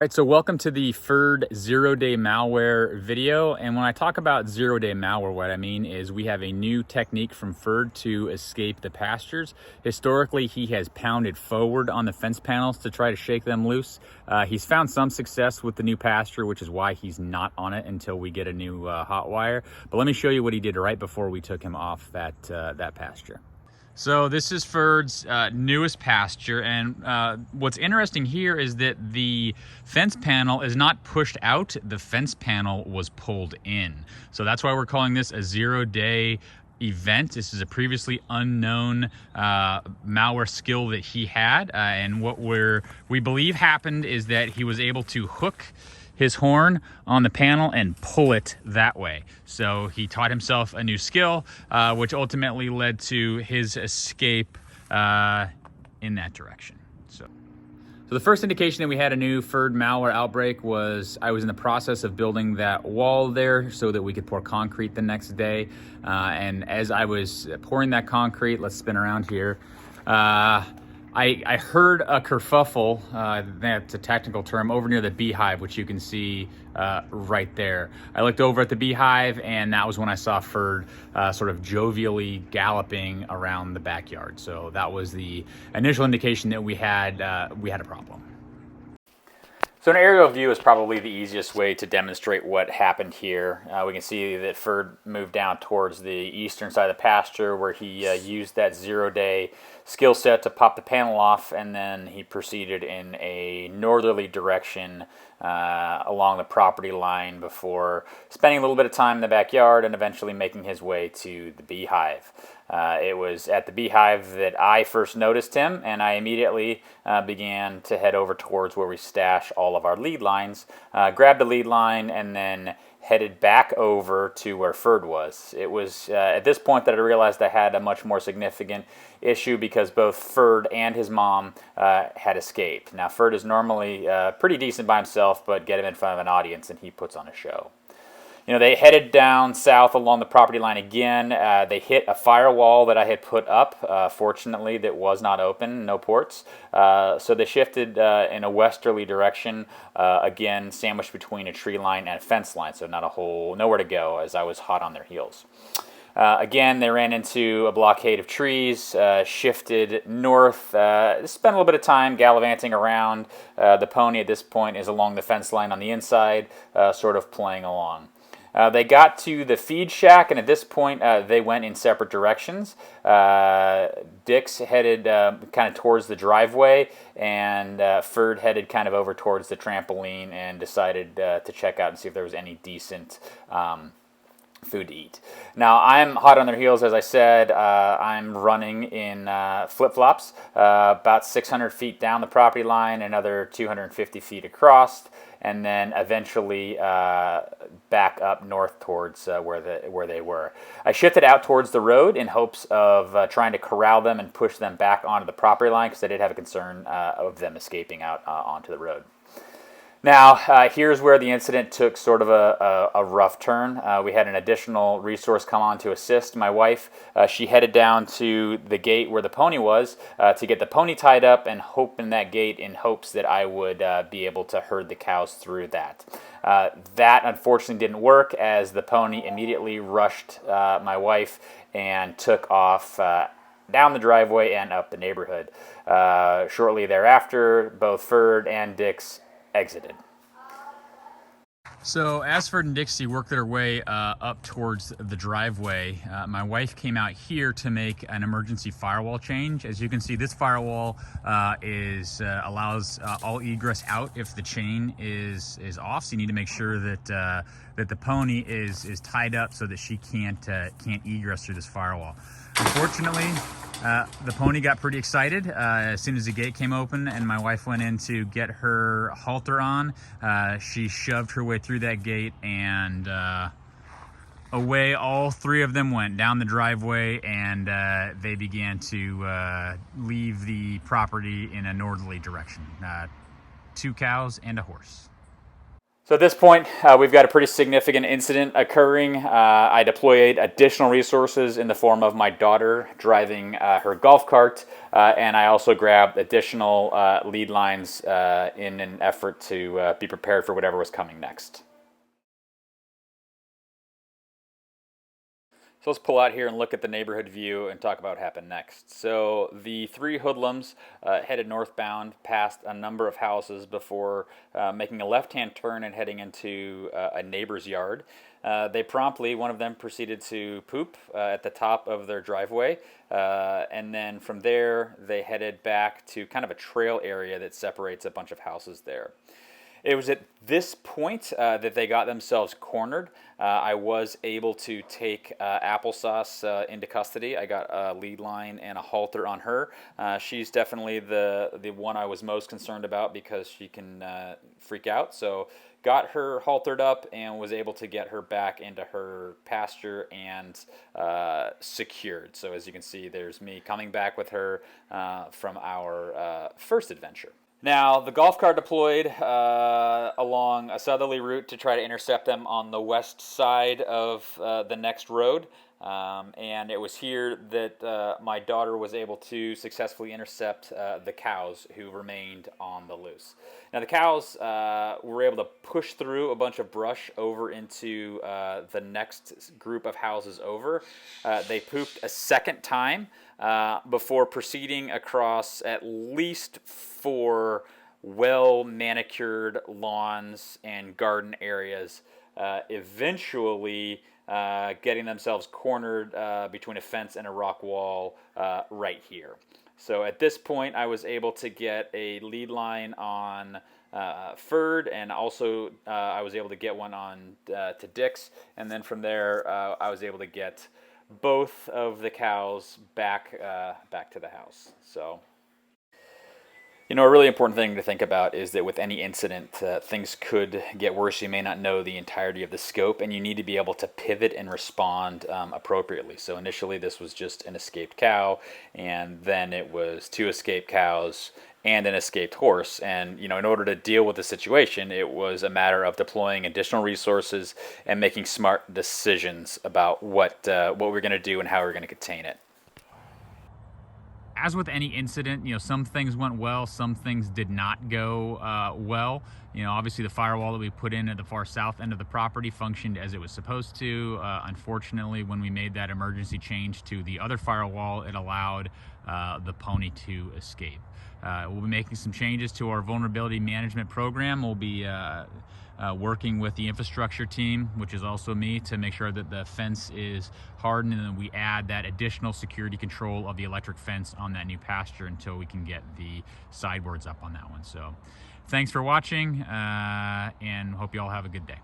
All right, so welcome to the Ferd zero-day malware video. And when I talk about zero-day malware, what I mean is we have a new technique from Ferd to escape the pastures. Historically, he has pounded forward on the fence panels to try to shake them loose. He's found some success with the new pasture, which is why he's not on it until we get a new hot wire. But let me show you what he did right before we took him off that pasture. So this is Ferd's newest pasture, and what's interesting here is that the fence panel is not pushed out, the fence panel was pulled in. So that's why we're calling this a zero-day event. This is a previously unknown malware skill that he had, and what we believe happened is that he was able to hook his horn on the panel and pull it that way. So he taught himself a new skill, which ultimately led to his escape in that direction. So the first indication that we had a new Ferd malware outbreak was I was in the process of building that wall there so that we could pour concrete the next day. And as I was pouring that concrete, let's spin around here, I heard a kerfuffle, that's a technical term, over near the beehive, which you can see right there. I looked over at the beehive, and that was when I saw Ferd sort of jovially galloping around the backyard. So that was the initial indication that we had a problem. So an aerial view is probably the easiest way to demonstrate what happened here. We can see that Ferd moved down towards the eastern side of the pasture where he used that zero-day skill set to pop the panel off, and then he proceeded in a northerly direction along the property line before spending a little bit of time in the backyard and eventually making his way to the beehive. It was at the beehive that I first noticed him, and I immediately began to head over towards where we stash all of our lead lines, grabbed a lead line, and then headed back over to where Ferd was. It was at this point that I realized I had a much more significant issue because both Ferd and his mom had escaped. Now, Ferd is normally pretty decent by himself, but get him in front of an audience and he puts on a show. You know, they headed down south along the property line again. They hit a firewall that I had put up, fortunately, that was not open, no ports. So they shifted in a westerly direction, again, sandwiched between a tree line and a fence line, so nowhere to go as I was hot on their heels. Again, they ran into a blockade of trees, shifted north, spent a little bit of time gallivanting around. The pony at this point is along the fence line on the inside, sort of playing along. They got to the feed shack, and at this point, they went in separate directions. Dix headed kind of towards the driveway, and Ferd headed kind of over towards the trampoline and decided to check out and see if there was any decent food to eat. Now, I'm hot on their heels, as I said. I'm running in flip-flops, about 600 feet down the property line, another 250 feet across, and then eventually back up north towards where they were. I shifted out towards the road in hopes of trying to corral them and push them back onto the property line because I did have a concern of them escaping out onto the road. Now, here's where the incident took sort of a rough turn. We had an additional resource come on to assist. My wife, she headed down to the gate where the pony was to get the pony tied up and open that gate in hopes that I would be able to herd the cows through that. That unfortunately didn't work as the pony immediately rushed my wife and took off down the driveway and up the neighborhood. Shortly thereafter, both Ferd and Dix exited. So as Ferd and Dixie worked their way up towards the driveway, my wife came out here to make an emergency firewall change. As you can see, this firewall allows all egress out if the chain is off. So you need to make sure that that the pony is tied up so that she can't egress through this firewall. Unfortunately, the pony got pretty excited as soon as the gate came open and my wife went in to get her halter on. She shoved her way through that gate and away all three of them went down the driveway, and they began to leave the property in a northerly direction. 2 cows and a horse. So at this point, we've got a pretty significant incident occurring. I deployed additional resources in the form of my daughter driving her golf cart, and I also grabbed additional lead lines in an effort to be prepared for whatever was coming next. So let's pull out here and look at the neighborhood view and talk about what happened next. So the three hoodlums headed northbound past a number of houses before making a left-hand turn and heading into a neighbor's yard. They promptly, one of them proceeded to poop at the top of their driveway, and then from there they headed back to kind of a trail area that separates a bunch of houses there. It was at this point that they got themselves cornered. I was able to take Applesauce into custody. I got a lead line and a halter on her. She's definitely the one I was most concerned about because she can freak out. So got her haltered up and was able to get her back into her pasture and secured. So as you can see, there's me coming back with her from our first adventure. Now, the golf cart deployed along a southerly route to try to intercept them on the west side of the next road. And it was here that my daughter was able to successfully intercept the cows who remained on the loose. Now, the cows were able to push through a bunch of brush over into the next group of houses over. They pooped a second time before proceeding across at least 4 well-manicured lawns and garden areas, eventually getting themselves cornered between a fence and a rock wall right here. So at this point, I was able to get a lead line on Ferd, and also I was able to get one on to Dick's, and then from there I was able to get both of the cows back to the house. So, you know, a really important thing to think about is that with any incident, things could get worse. You may not know the entirety of the scope, and you need to be able to pivot and respond appropriately. So initially this was just an escaped cow, and then it was 2 escaped cows and an escaped horse. And, you know, in order to deal with the situation, it was a matter of deploying additional resources and making smart decisions about what we're going to do and how we're going to contain it. As with any incident, you know, some things went well, some things did not go well. You know, obviously the firewall that we put in at the far south end of the property functioned as it was supposed to. Unfortunately, when we made that emergency change to the other firewall, it allowed the pony to escape. We'll be making some changes to our vulnerability management program. We'll be working with the infrastructure team, which is also me, to make sure that the fence is hardened, and then we add that additional security control of the electric fence on that new pasture until we can get the sideboards up on that one. So thanks for watching, and hope you all have a good day.